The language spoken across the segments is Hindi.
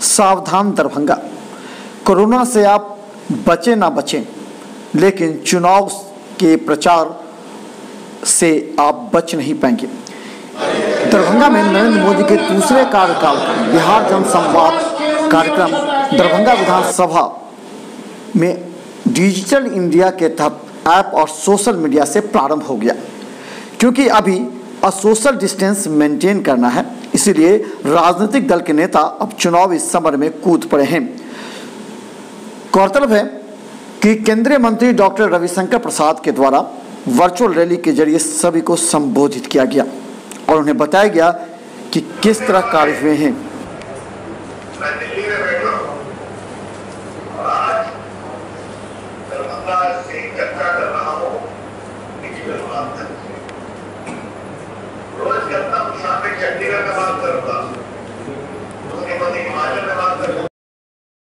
सावधान दरभंगा, कोरोना से आप बचे ना बचें, लेकिन चुनाव के प्रचार से आप बच नहीं पाएंगे। दरभंगा में नरेंद्र मोदी के दूसरे कार्यकाल का बिहार जनसंवाद कार्यक्रम दरभंगा विधानसभा में डिजिटल इंडिया के तहत ऐप और सोशल मीडिया से प्रारंभ हो गया। क्योंकि अभी सोशल डिस्टेंस मेंटेन करना है, इसलिए राजनीतिक दल के नेता अब चुनावी समर में कूद पड़े हैं। गौरतलब है कि केंद्रीय मंत्री डॉक्टर रविशंकर प्रसाद के द्वारा वर्चुअल रैली के जरिए सभी को संबोधित किया गया और उन्हें बताया गया कि किस तरह कार्य हुए हैं।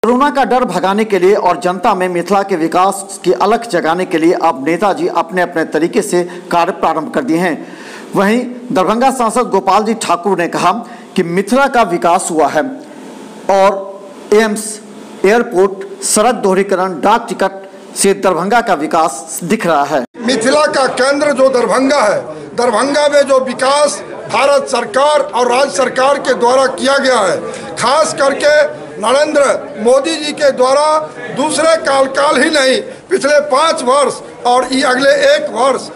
कोरोना का डर भगाने के लिए और जनता में मिथिला के विकास की अलख जगाने के लिए अब नेताजी अपने अपने तरीके से कार्य प्रारंभ कर दिए हैं। वहीं दरभंगा सांसद गोपाल जी ठाकुर ने कहा कि मिथिला का विकास हुआ है और एम्स, एयरपोर्ट, सड़क दोहरीकरण, डाक टिकट से दरभंगा का विकास दिख रहा है। मिथिला का केंद्र जो दरभंगा है, दरभंगा में जो विकास भारत सरकार और राज्य सरकार के द्वारा किया गया है, खास करके नरेंद्र मोदी जी के द्वारा दूसरे काल ही नहीं, पिछले 5 वर्ष और ये अगले 1 वर्ष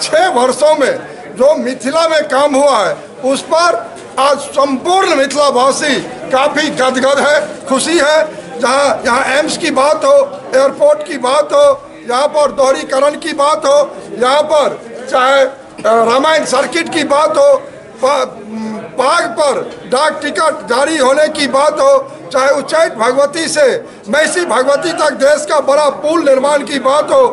6 वर्षों में जो मिथिला में काम हुआ है, उस पर आज संपूर्ण मिथिलावासी काफ़ी गदगद है, खुशी है। जहाँ यहाँ एम्स की बात हो, एयरपोर्ट की बात हो, यहाँ पर दोहरीकरण की बात हो, यहाँ पर चाहे रामायण सर्किट की बात हो, बाघ पर डाक टिकट जारी होने की बात हो, चाहे उच्चैठ भगवती से मैसी भगवती तक देश का बड़ा पुल निर्माण की बात हो,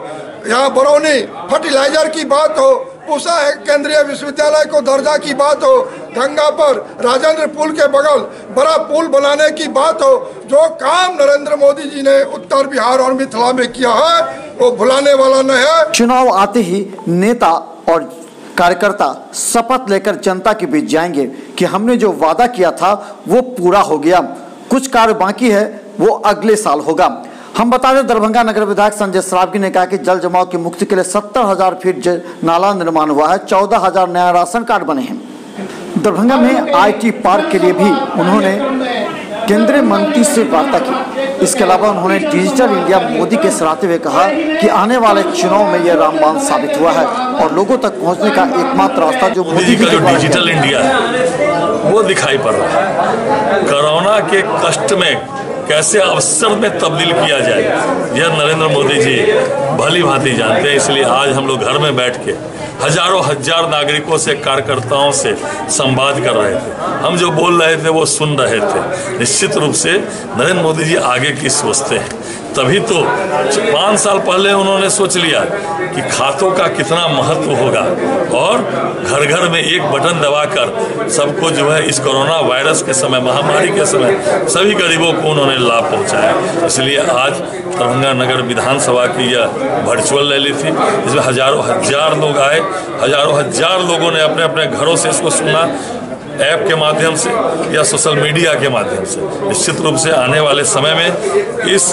यहाँ बरौनी फर्टिलाइजर की बात हो, पूसा केंद्रीय विश्वविद्यालय को दर्जा की बात हो, गंगा पर राजेंद्र पुल के बगल बड़ा पुल बनाने की बात हो, जो काम नरेंद्र मोदी जी ने उत्तर बिहार और मिथिला में किया है वो भुलाने वाला नहीं है। चुनाव आते ही नेता और कार्यकर्ता शपथ लेकर जनता के बीच जाएंगे कि हमने जो वादा किया था वो पूरा हो गया, कुछ कार्य बाकी है वो अगले साल होगा। हम बता दें, दरभंगा नगर विधायक संजय सरावगी ने कहा कि जल जमाव की मुक्ति के लिए 70,000 फीट नाला निर्माण हुआ है, 14,000 नया राशन कार्ड बने हैं। दरभंगा में IT पार्क के लिए भी उन्होंने केंद्रीय मंत्री से वार्ता की। इसके अलावा उन्होंने डिजिटल इंडिया मोदी के सराहते हुए कहा कि आने वाले चुनाव में यह रामबाण साबित हुआ है और लोगों तक पहुंचने का एकमात्र रास्ता जो मोदी का जो डिजिटल इंडिया है वो दिखाई पड़ रहा है। कोरोना के कष्ट में कैसे अवसर में तब्दील किया जाए, यह नरेंद्र मोदी जी भली भांति जानते हैं। इसलिए आज हम लोग घर में बैठ के हजारों हजार नागरिकों से, कार्यकर्ताओं से संवाद कर रहे थे। हम जो बोल रहे थे वो सुन रहे थे। निश्चित रूप से नरेंद्र मोदी जी आगे की सोचते हैं, तभी तो 5 साल पहले उन्होंने सोच लिया कि खातों का कितना महत्व होगा और घर घर में एक बटन दबाकर सबको जो है इस कोरोना वायरस के समय, महामारी के समय सभी गरीबों को उन्होंने लाभ पहुंचाया। इसलिए आज दरभंगा नगर विधानसभा की यह वर्चुअल रैली थी, इसमें हजारों हजार लोग आए, हजारों हजार लोगों ने अपने अपने घरों से इसको सुना, ऐप के माध्यम से या सोशल मीडिया के माध्यम से। निश्चित रूप से आने वाले समय में इस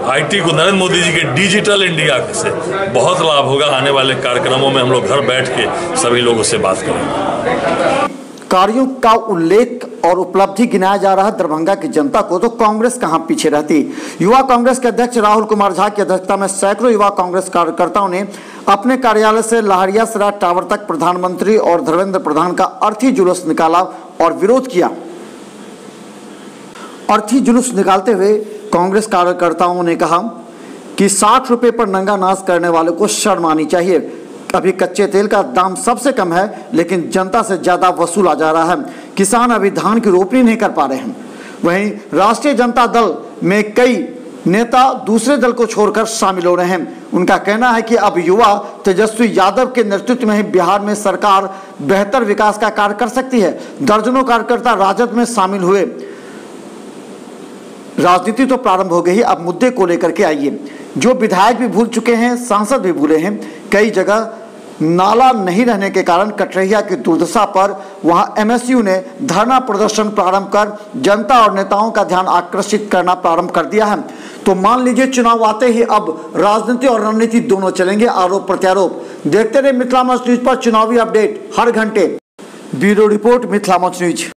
IT को, नरेंद्र मोदी जी के डिजिटल इंडिया से बहुत लाभ होगा। आने वाले कार्यक्रमों में हम लोग घर बैठ के सभी लोगों से बात करेंगे। कार्यों का उल्लेख और उपलब्धि गिनाया जा रहा है दरभंगा की जनता को, तो कांग्रेस कहां पीछे रहती। युवा कांग्रेस के अध्यक्ष राहुल कुमार झा की अध्यक्षता में सैकड़ों युवा कांग्रेस कार्यकर्ताओं ने अपने कार्यालय से लहरियासराय टावर तक प्रधानमंत्री और धर्मेंद्र प्रधान का अर्थी जुलूस निकाला और विरोध किया। अर्थी जुलूस निकालते हुए कांग्रेस कार्यकर्ताओं ने कहा कि 60 रुपए पर नंगा नाच करने वालों को शर्म आनी चाहिए। अभी कच्चे तेल का दाम सबसे कम है, लेकिन जनता से ज्यादा वसूला जा रहा है। किसान अभी धान की रोपनी नहीं कर पा रहे हैं। वहीं राष्ट्रीय जनता दल में कई नेता दूसरे दल को छोड़कर शामिल हो रहे हैं। उनका कहना है कि अब युवा तेजस्वी यादव के नेतृत्व में ही बिहार में सरकार बेहतर विकास का कार्य कर सकती है। दर्जनों कार्यकर्ता राजद में शामिल हुए। राजनीति तो प्रारंभ हो गई, अब मुद्दे को लेकर के आइए। जो विधायक भी भूल चुके हैं, सांसद भी भूले हैं। कई जगह नाला नहीं रहने के कारण कटरैया की दुर्दशा पर वहां एमएसयू ने धरना प्रदर्शन प्रारंभ कर जनता और नेताओं का ध्यान आकर्षित करना प्रारंभ कर दिया है। तो मान लीजिए चुनाव आते ही अब राजनीति और रणनीति दोनों चलेंगे, आरोप प्रत्यारोप। देखते रहे मिथिला मंच न्यूज पर चुनावी अपडेट हर घंटे। ब्यूरो रिपोर्ट, मिथिला मंच न्यूज।